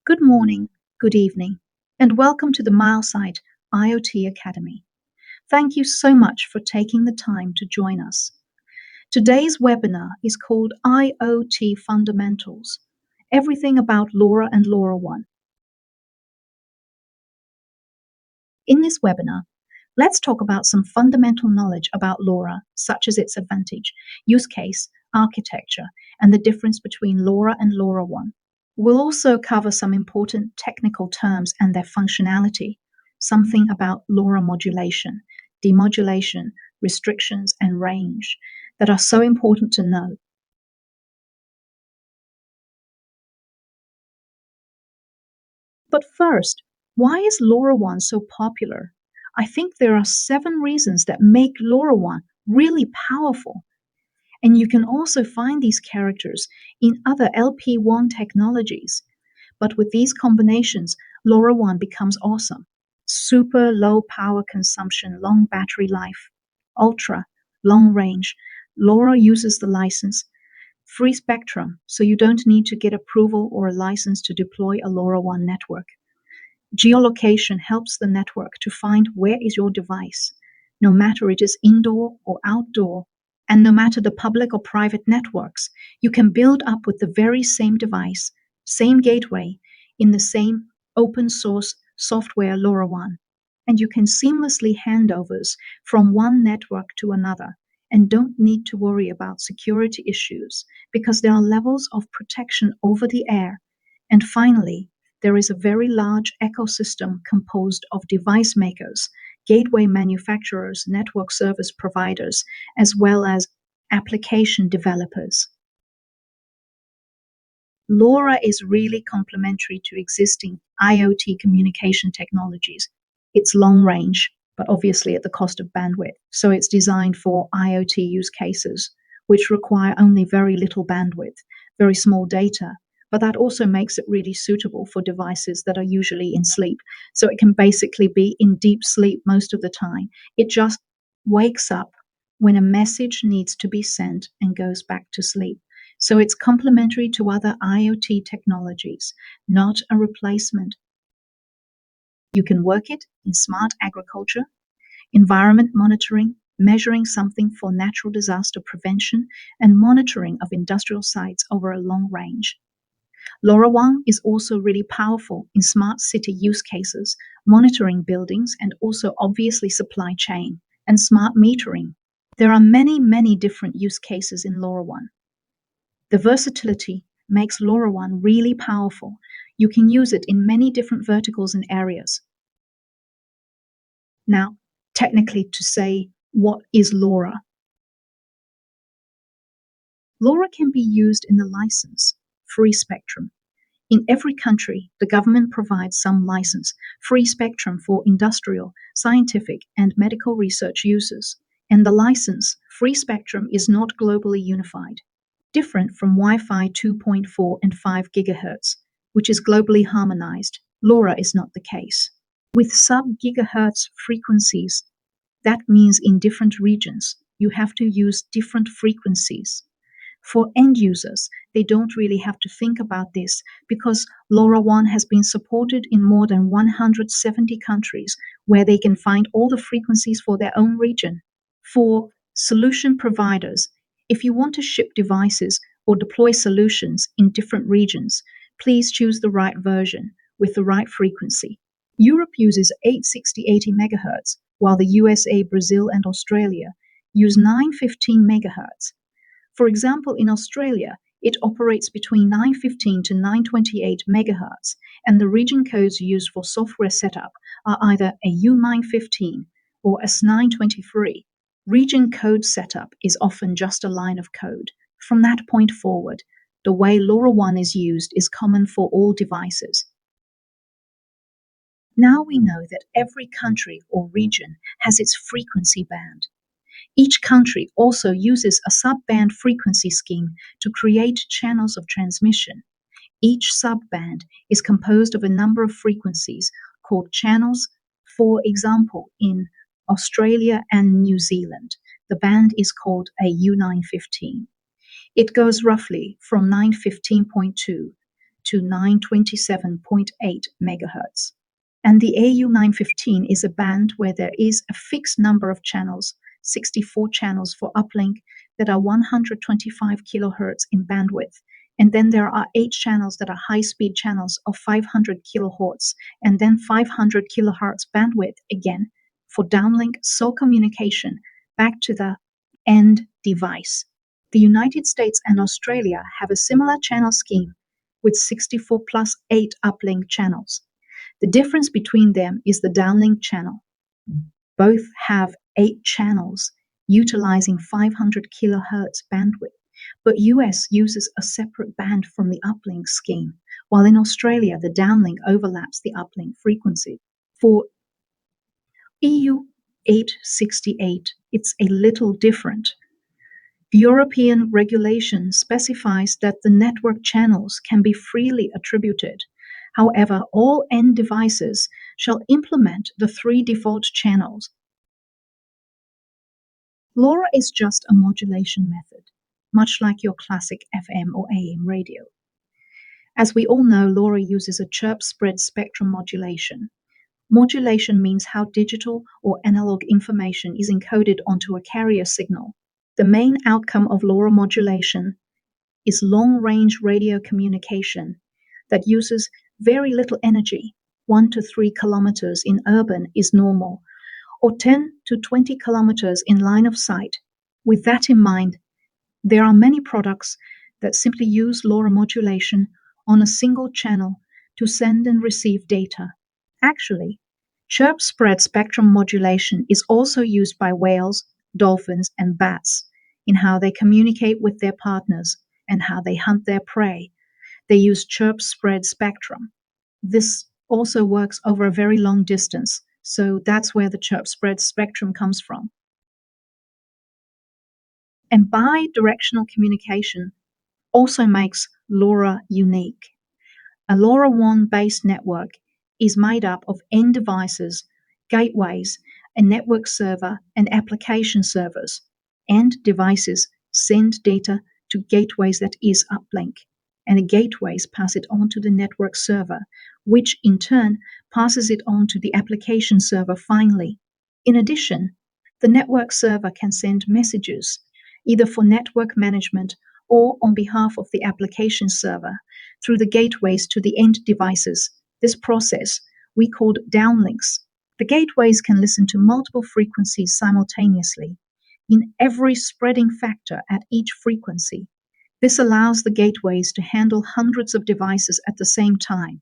Good morning, good evening, and welcome to the Milesight IoT Academy. Thank you so much for taking the time to join us. Today's webinar is called IoT Fundamentals, Everything About LoRa and LoRaWAN. In this webinar, let's talk about some fundamental knowledge about LoRa, such as its advantage, use case, architecture, and the difference between LoRa and LoRaWAN. We'll also cover some important technical terms and their functionality, something about LoRa modulation, demodulation, restrictions, and range that are so important to know. But first, why is LoRaWAN so popular? I think there are 7 reasons that make LoRaWAN really powerful. And you can also find these characters in other LP1 technologies. But with these combinations, LoRaWAN becomes awesome. Super low power consumption, long battery life, ultra long range. LoRa uses the license, free spectrum, so you don't need to get approval or a license to deploy a LoRaWAN network. Geolocation helps the network to find where is your device, no matter it is indoor or outdoor. And no matter the public or private networks, you can build up with the very same device, same gateway, in the same open source software LoRaWAN. And you can seamlessly handovers from one network to another and don't need to worry about security issues because there are levels of protection over the air. And finally, there is a very large ecosystem composed of device makers, gateway manufacturers, network service providers, as well as application developers. LoRa is really complementary to existing IoT communication technologies. It's long range, but obviously at the cost of bandwidth. So it's designed for IoT use cases, which require only very little bandwidth, very small data. But that also makes it really suitable for devices that are usually in sleep. So it can basically be in deep sleep most of the time. It just wakes up when a message needs to be sent and goes back to sleep. So it's complementary to other IoT technologies, not a replacement. You can work it in smart agriculture, environment monitoring, measuring something for natural disaster prevention, and monitoring of industrial sites over a long range. LoRaWAN is also really powerful in smart city use cases, monitoring buildings, and also obviously supply chain and smart metering. There are many, many different use cases in LoRaWAN. The versatility makes LoRaWAN really powerful. You can use it in many different verticals and areas. Now, technically to say, what is LoRa? LoRa can be used in the license, free spectrum. In every country, the government provides some license, free spectrum for industrial, scientific, and medical research uses. And the license, free spectrum, is not globally unified. Different from Wi-Fi 2.4 and 5 GHz, which is globally harmonized, LoRa is not the case. With sub-gigahertz frequencies, that means in different regions, you have to use different frequencies. For end users, they don't really have to think about this because LoRaWAN has been supported in more than 170 countries where they can find all the frequencies for their own region. For solution providers, if you want to ship devices or deploy solutions in different regions, please choose the right version with the right frequency. Europe uses 860-80 MHz, while the USA, Brazil, and Australia use 915 MHz. For example, in Australia, it operates between 915 to 928 MHz, and the region codes used for software setup are either a U915 or a S923. Region code setup is often just a line of code. From that point forward, the way LoRaWAN is used is common for all devices. Now we know that every country or region has its frequency band. Each country also uses a sub-band frequency scheme to create channels of transmission. Each sub-band is composed of a number of frequencies called channels. For example, in Australia and New Zealand, the band is called a U915. It goes roughly from 915.2 to 927.8 MHz. And the AU915 is a band where there is a fixed number of channels, 64 channels for uplink that are 125 kilohertz in bandwidth. And then there are 8 channels that are high-speed channels of 500 kilohertz, and then 500 kilohertz bandwidth again for downlink sole communication back to the end device. The United States and Australia have a similar channel scheme with 64 plus 8 uplink channels. The difference between them is the downlink channel. Both have 8 channels utilizing 500 kilohertz bandwidth, but US uses a separate band from the uplink scheme, while in Australia the downlink overlaps the uplink frequency. For EU 868, it's a little different. The European regulation specifies that the network channels can be freely attributed. However, all end devices shall implement the 3 default channels. LoRa is just a modulation method, much like your classic FM or AM radio. As we all know, LoRa uses a chirp spread spectrum modulation. Modulation means how digital or analog information is encoded onto a carrier signal. The main outcome of LoRa modulation is long-range radio communication that uses very little energy. 1 to 3 kilometers in urban is normal, or 10 to 20 kilometers in line of sight. With that in mind, there are many products that simply use LoRa modulation on a single channel to send and receive data. Actually, chirp spread spectrum modulation is also used by whales, dolphins, and bats in how they communicate with their partners and how they hunt their prey. They use chirp spread spectrum. This also works over a very long distance, so that's where the chirp spread spectrum comes from. And bi-directional communication also makes LoRa unique. A LoRaWAN based network is made up of end devices, gateways, a network server, and application servers. End devices send data to gateways that is uplink, and the gateways pass it on to the network server, which in turn passes it on to the application server finally. In addition, the network server can send messages, either for network management or on behalf of the application server, through the gateways to the end devices. This process we called downlinks. The gateways can listen to multiple frequencies simultaneously in every spreading factor at each frequency. This allows the gateways to handle hundreds of devices at the same time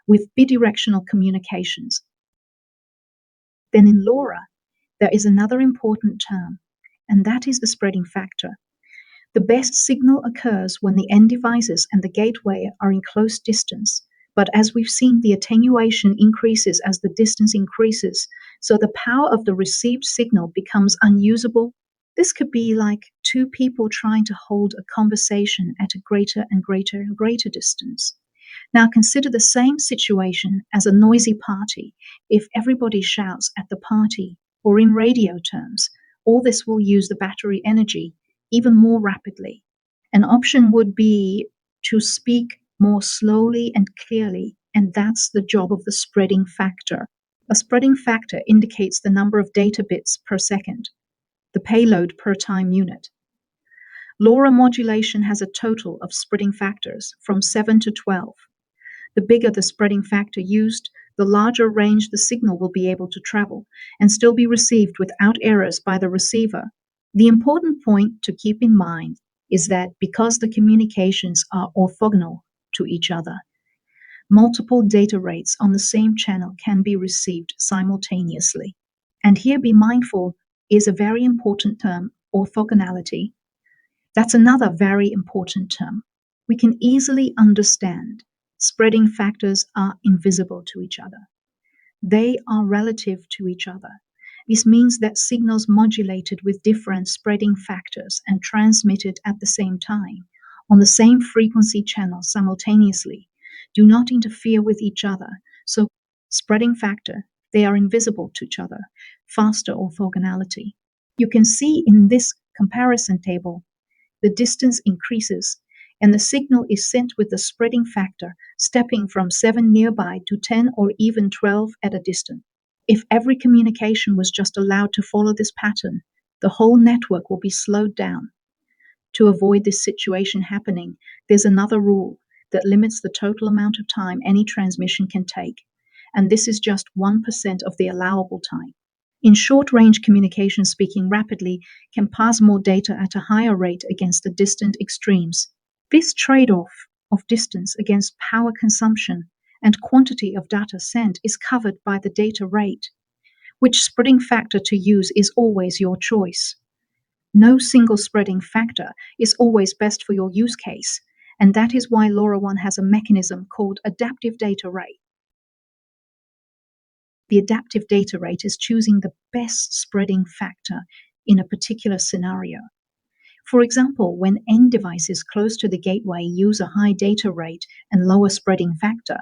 with bidirectional communications. Then in LoRa, there is another important term, and that is the spreading factor. The best signal occurs when the end devices and the gateway are in close distance. But as we've seen, the attenuation increases as the distance increases, so the power of the received signal becomes unusable. This could be like 2 people trying to hold a conversation at a greater and greater and greater distance. Now consider the same situation as a noisy party. If everybody shouts at the party, or in radio terms, all this will use the battery energy even more rapidly. An option would be to speak more slowly and clearly, and that's the job of the spreading factor. A spreading factor indicates the number of data bits per second, the payload per time unit. LoRa modulation has a total of spreading factors from 7 to 12. The bigger the spreading factor used, the larger range the signal will be able to travel and still be received without errors by the receiver. The important point to keep in mind is that because the communications are orthogonal to each other, multiple data rates on the same channel can be received simultaneously. And here, be mindful is a very important term, orthogonality. That's another very important term. We can easily understand spreading factors are invisible to each other. They are relative to each other. This means that signals modulated with different spreading factors and transmitted at the same time on the same frequency channel simultaneously do not interfere with each other. So, spreading factor, they are invisible to each other. Faster orthogonality. You can see in this comparison table, the distance increases and the signal is sent with the spreading factor, stepping from 7 nearby to 10 or even 12 at a distance. If every communication was just allowed to follow this pattern, the whole network will be slowed down. To avoid this situation happening, there's another rule that limits the total amount of time any transmission can take, and this is just 1% of the allowable time. In short-range communication, speaking rapidly can pass more data at a higher rate against the distant extremes. This trade-off of distance against power consumption and quantity of data sent is covered by the data rate. Which spreading factor to use is always your choice. No single spreading factor is always best for your use case, and that is why LoRaWAN has a mechanism called adaptive data rate. The adaptive data rate is choosing the best spreading factor in a particular scenario. For example, when end devices close to the gateway use a high data rate and lower spreading factor,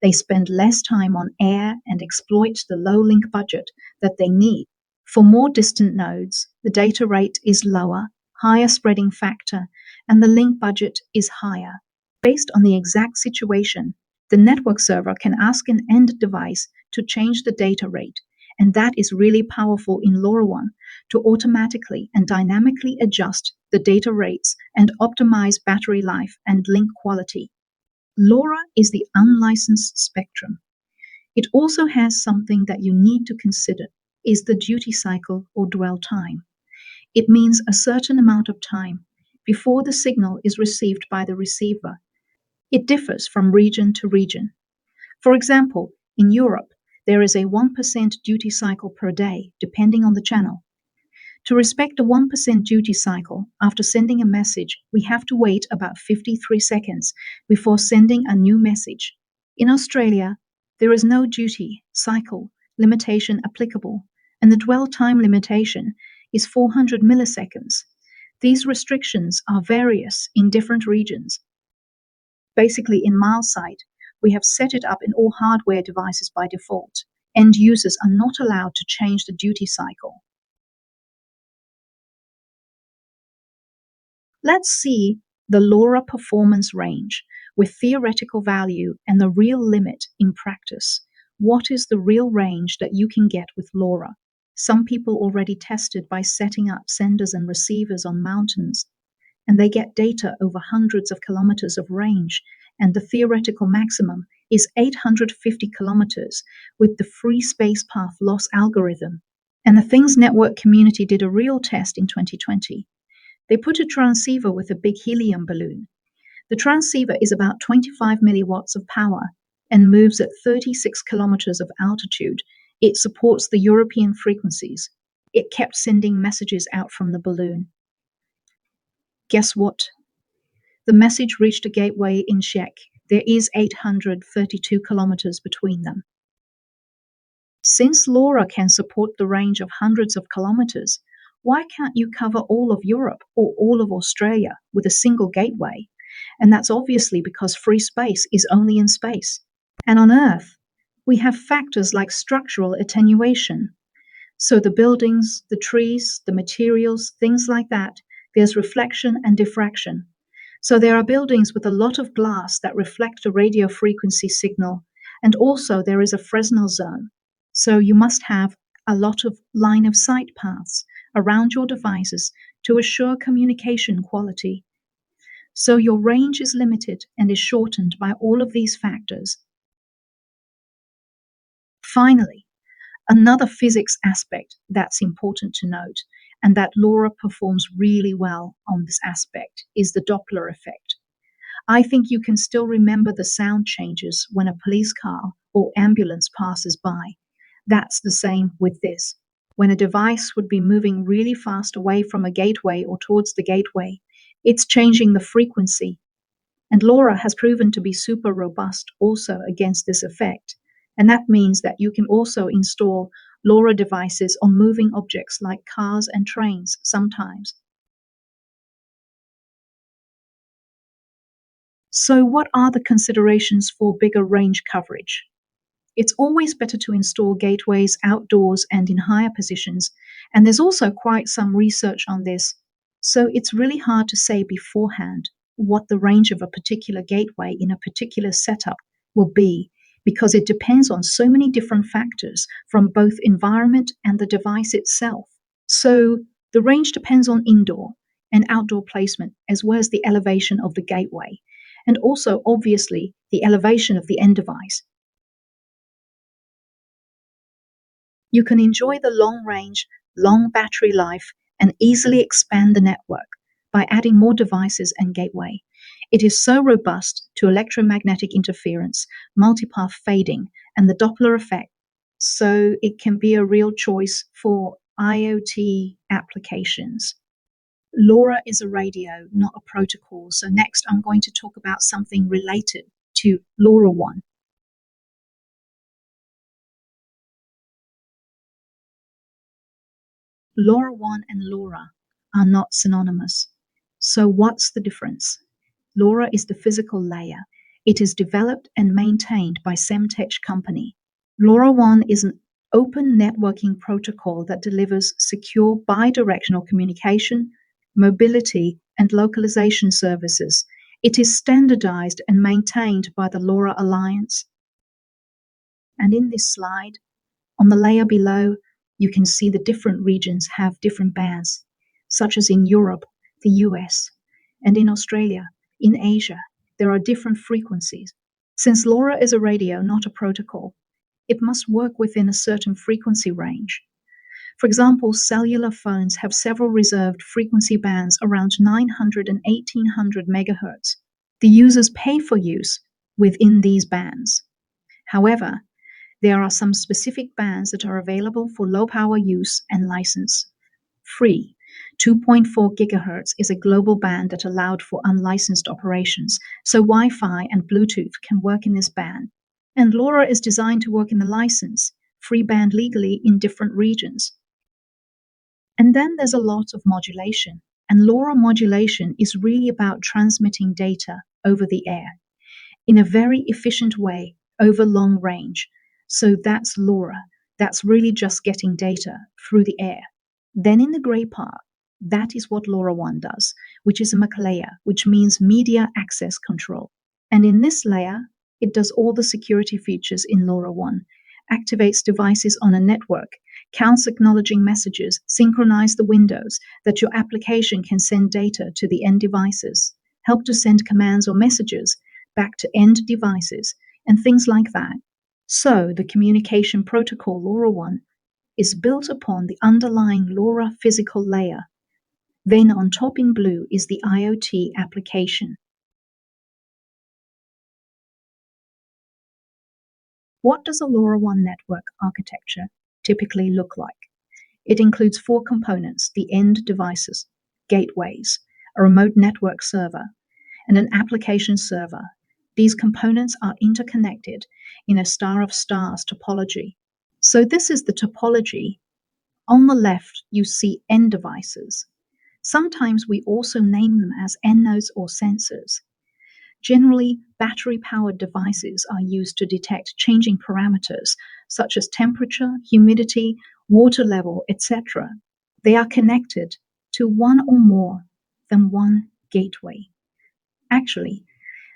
they spend less time on air and exploit the low link budget that they need. For more distant nodes, the data rate is lower, higher spreading factor, and the link budget is higher. Based on the exact situation, the network server can ask an end device to change the data rate, and that is really powerful in LoRaWAN to automatically and dynamically adjust the data rates and optimize battery life and link quality. LoRa is the unlicensed spectrum. It also has something that you need to consider, is the duty cycle or dwell time. It means a certain amount of time before the signal is received by the receiver. It differs from region to region. For example, in Europe, there is a 1% duty cycle per day, depending on the channel. To respect a 1% duty cycle, after sending a message, we have to wait about 53 seconds before sending a new message. In Australia, there is no duty cycle limitation applicable, and the dwell time limitation is 400 milliseconds. These restrictions are various in different regions. Basically, in Milesight, we have set it up in all hardware devices by default. End users are not allowed to change the duty cycle. Let's see the LoRa performance range with theoretical value and the real limit in practice. What is the real range that you can get with LoRa? Some people already tested by setting up senders and receivers on mountains, and they get data over hundreds of kilometers of range, and the theoretical maximum is 850 kilometers with the free space path loss algorithm. And the Things Network community did a real test in 2020. They put a transceiver with a big helium balloon. The transceiver is about 25 milliwatts of power and moves at 36 kilometers of altitude. It supports the European frequencies. It kept sending messages out from the balloon. Guess what? The message reached a gateway in Czech. There is 832 kilometers between them. Since LoRa can support the range of hundreds of kilometers, why can't you cover all of Europe or all of Australia with a single gateway? And that's obviously because free space is only in space. And on Earth, we have factors like structural attenuation. So the buildings, the trees, the materials, things like that, there's reflection and diffraction. So there are buildings with a lot of glass that reflect a radio frequency signal, and also there is a Fresnel zone. So you must have a lot of line of sight paths around your devices to assure communication quality. So your range is limited and is shortened by all of these factors. Finally, another physics aspect that's important to note, and that LoRa performs really well on this aspect, is the Doppler effect. I think you can still remember the sound changes when a police car or ambulance passes by. That's the same with this. When a device would be moving really fast away from a gateway or towards the gateway, it's changing the frequency. And LoRa has proven to be super robust also against this effect. And that means that you can also install LoRa devices on moving objects like cars and trains sometimes. So what are the considerations for bigger range coverage? It's always better to install gateways outdoors and in higher positions, and there's also quite some research on this, so it's really hard to say beforehand what the range of a particular gateway in a particular setup will be, because it depends on so many different factors from both environment and the device itself. So the range depends on indoor and outdoor placement, as well as the elevation of the gateway, and also, obviously, the elevation of the end device. You can enjoy the long range, long battery life, and easily expand the network by adding more devices and gateway. It is so robust to electromagnetic interference, multipath fading, and the Doppler effect, so it can be a real choice for IoT applications. LoRa is a radio, not a protocol. So next I'm going to talk about something related to LoRaWAN. LoRaWAN and LoRa are not synonymous. So what's the difference? LoRa is the physical layer. It is developed and maintained by Semtech company. LoRaWAN is an open networking protocol that delivers secure bidirectional communication, mobility, and localization services. It is standardized and maintained by the LoRa Alliance. And in this slide, on the layer below, you can see the different regions have different bands, such as in Europe, the US, and in Australia, in Asia, there are different frequencies. Since LoRa is a radio, not a protocol, it must work within a certain frequency range. For example, cellular phones have several reserved frequency bands around 900 and 1800 megahertz. The users pay for use within these bands. However, there are some specific bands that are available for low power use and license. Free 2.4 gigahertz is a global band that allowed for unlicensed operations, so Wi-Fi and Bluetooth can work in this band. And LoRa is designed to work in the license, free band legally in different regions. And then there's a lot of modulation, and LoRa modulation is really about transmitting data over the air in a very efficient way over long range. So that's LoRa. That's really just getting data through the air. Then in the gray part, that is what LoRaWAN does, which is a MAC layer, which means media access control. And in this layer, it does all the security features in LoRaWAN, activates devices on a network, counts acknowledging messages, synchronize the windows that your application can send data to the end devices, help to send commands or messages back to end devices, and things like that. So the communication protocol LoRaWAN is built upon the underlying LoRa physical layer. Then on top in blue is the IoT application. What does a LoRaWAN network architecture typically look like? It includes 4 components: the end devices, gateways, a remote network server, and an application server. These components are interconnected in a star of stars topology. So this is the topology. On the left, you see end devices. Sometimes we also name them as end nodes or sensors. Generally, battery-powered devices are used to detect changing parameters such as temperature, humidity, water level, etc. They are connected to one or more than one gateway. Actually,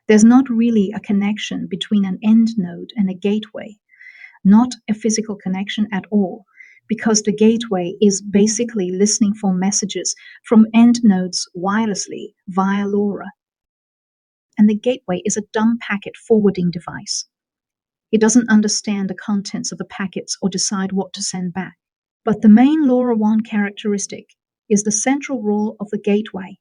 there's not really a connection between an end node and a gateway, not a physical connection at all, because the gateway is basically listening for messages from end nodes wirelessly via LoRa. And the gateway is a dumb packet forwarding device. It doesn't understand the contents of the packets or decide what to send back. But the main LoRaWAN characteristic is the central role of the gateway.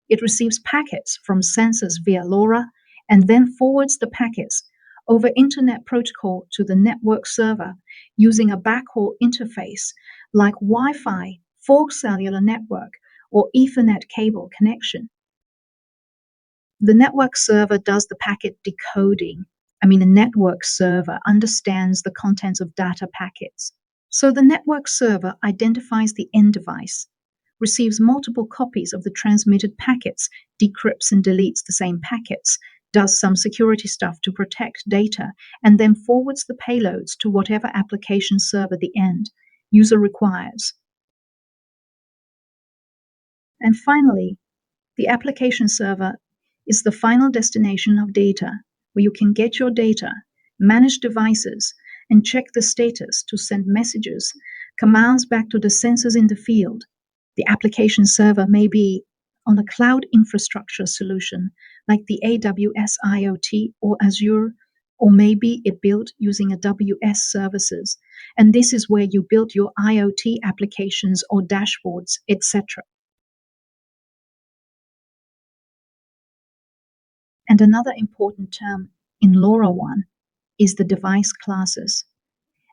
It receives packets from sensors via LoRa and then forwards the packets over Internet Protocol to the network server using a backhaul interface like Wi-Fi, fork cellular network, or Ethernet cable connection. The network server does the packet decoding. The network server understands the contents of data packets. So the network server identifies the end device, receives multiple copies of the transmitted packets, decrypts and deletes the same packets, does some security stuff to protect data, and then forwards the payloads to whatever application server the end user requires. And finally, the application server is the final destination of data, where you can get your data, manage devices, and check the status to send messages, commands back to the sensors in the field. The application server may be on a cloud infrastructure solution like the AWS IoT or Azure, or maybe it built using AWS services. And this is where you build your IoT applications or dashboards, etc. And another important term in LoRaWAN is the device classes.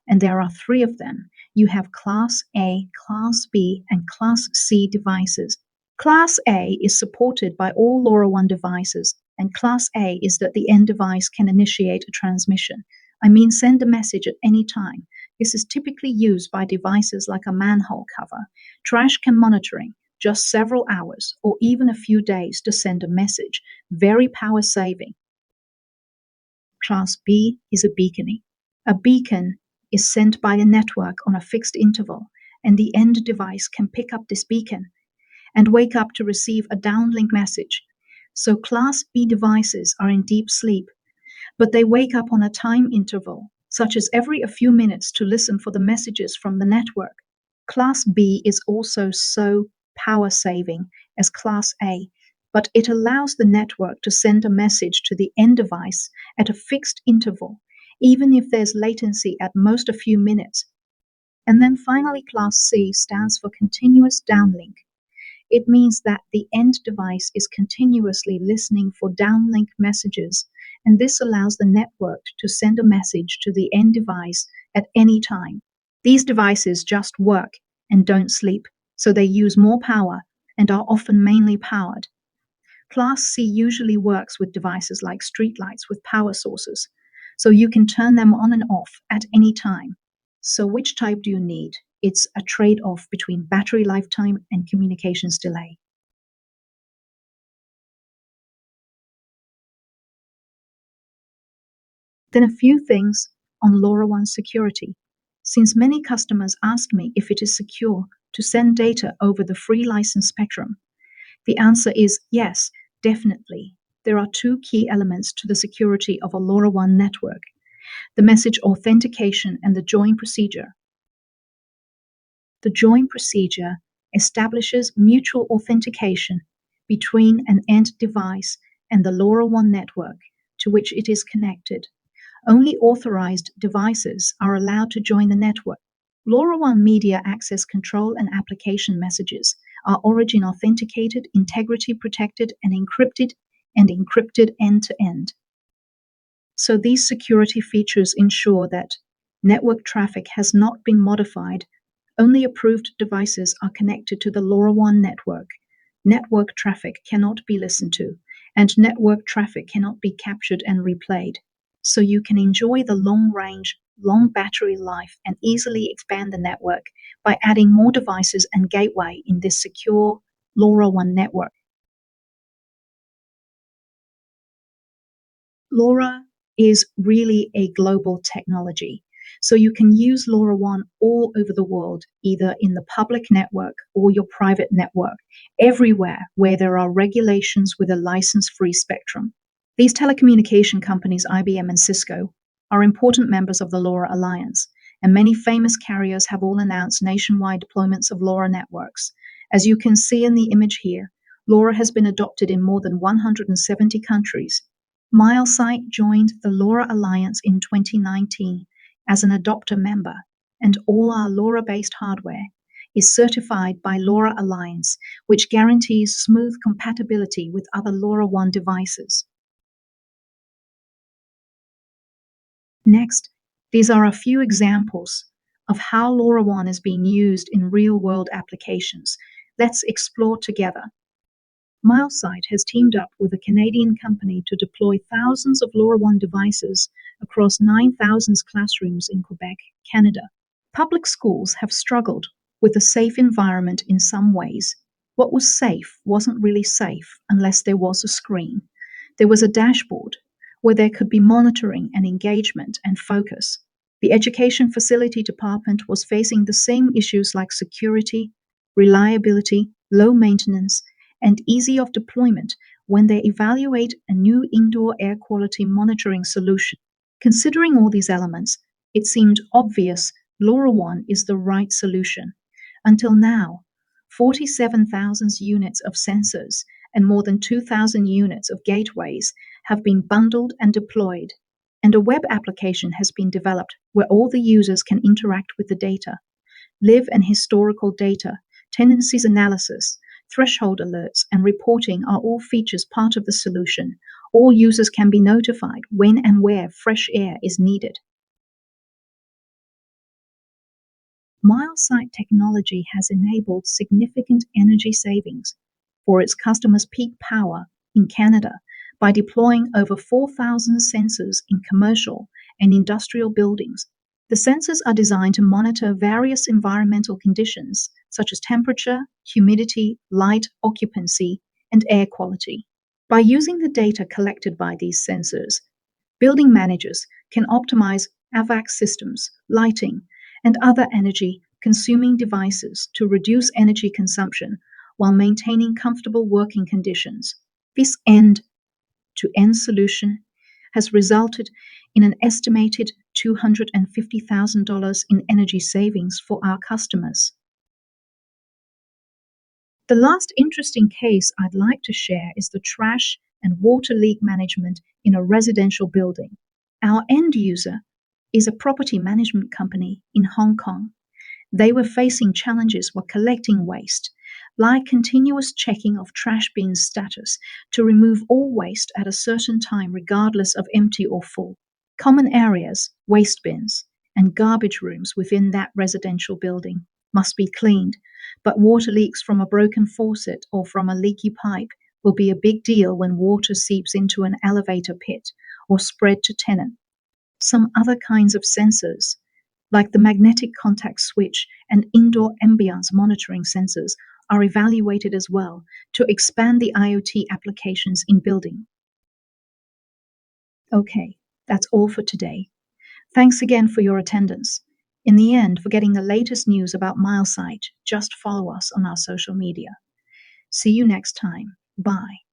And there are three of them. You have Class A, Class B, and Class C devices. Class A is supported by all LoRaWAN devices, and Class A is that the end device can initiate a transmission. I mean, send a message at any time. This is typically used by devices like a manhole cover, trash can monitoring, just several hours or even a few days to send a message. Very power saving. Class B is a beaconing. A beacon is sent by a network on a fixed interval, and the end device can pick up this beacon and wake up to receive a downlink message. So Class B devices are in deep sleep, but they wake up on a time interval, such as every a few minutes, to listen for the messages from the network. Class B is also so power saving as Class A, but it allows the network to send a message to the end device at a fixed interval, even if there's latency at most a few minutes. And then finally, Class C stands for continuous downlink. It means that the end device is continuously listening for downlink messages, and this allows the network to send a message to the end device at any time. These devices just work and don't sleep, so they use more power and are often mainly powered. Class C usually works with devices like streetlights with power sources, so you can turn them on and off at any time. So which type do you need? It's a trade-off between battery lifetime and communications delay. Then a few things on LoRaWAN security. Since many customers ask me if it is secure to send data over the free license spectrum, the answer is yes, definitely. There are two key elements to the security of a LoRaWAN network: the message authentication and the join procedure. The join procedure establishes mutual authentication between an end device and the LoRaWAN network to which it is connected. Only authorized devices are allowed to join the network. LoRaWAN media access control and application messages are origin authenticated, integrity protected, and encrypted end to end. So these security features ensure that network traffic has not been modified. Only approved devices are connected to the LoRaWAN network. Network traffic cannot be listened to, and network traffic cannot be captured and replayed. So you can enjoy the long range, long battery life and easily expand the network by adding more devices and gateway in this secure LoRaWAN network. LoRa is really a global technology. So you can use LoRaWAN all over the world, either in the public network or your private network, everywhere where there are regulations with a license-free spectrum. These telecommunication companies, IBM and Cisco, are important members of the LoRa Alliance, and many famous carriers have all announced nationwide deployments of LoRa networks. As you can see in the image here, LoRa has been adopted in more than 170 countries. Milesight joined the LoRa Alliance in 2019 as an adopter member, and all our LoRa-based hardware is certified by LoRa Alliance, which guarantees smooth compatibility with other LoRaWAN devices. Next, these are a few examples of how LoRaWAN is being used in real-world applications. Let's explore together. Milesight has teamed up with a Canadian company to deploy thousands of LoRaWAN devices across 9,000 classrooms in Quebec, Canada. Public schools have struggled with a safe environment in some ways. What was safe wasn't really safe unless there was a screen. There was a dashboard where there could be monitoring and engagement and focus. The Education Facility Department was facing the same issues like security, reliability, low maintenance, and easy of deployment when they evaluate a new indoor air quality monitoring solution. Considering all these elements, it seemed obvious LoRaWAN is the right solution. Until now, 47,000 units of sensors and more than 2,000 units of gateways have been bundled and deployed, and a web application has been developed where all the users can interact with the data. Live and historical data, tendencies analysis, threshold alerts, and reporting are all features part of the solution. All users can be notified when and where fresh air is needed. Milesight technology has enabled significant energy savings for its customers' peak power in Canada by deploying over 4,000 sensors in commercial and industrial buildings. The sensors are designed to monitor various environmental conditions such as temperature, humidity, light, occupancy, and air quality. By using the data collected by these sensors, building managers can optimize AVAC systems, lighting, and other energy consuming devices to reduce energy consumption while maintaining comfortable working conditions. This end to end solution has resulted in an estimated $250,000 in energy savings for our customers. The last interesting case I'd like to share is the trash and water leak management in a residential building. Our end user is a property management company in Hong Kong. They were facing challenges while collecting waste, like continuous checking of trash bin status to remove all waste at a certain time regardless of empty or full. Common areas, waste bins, and garbage rooms within that residential building must be cleaned, but water leaks from a broken faucet or from a leaky pipe will be a big deal when water seeps into an elevator pit or spread to tenant. Some other kinds of sensors, like the magnetic contact switch and indoor ambience monitoring sensors, are evaluated as well to expand the IoT applications in building. Okay, that's all for today. Thanks again for your attendance. In the end, for getting the latest news about Milesight, just follow us on our social media. See you next time. Bye.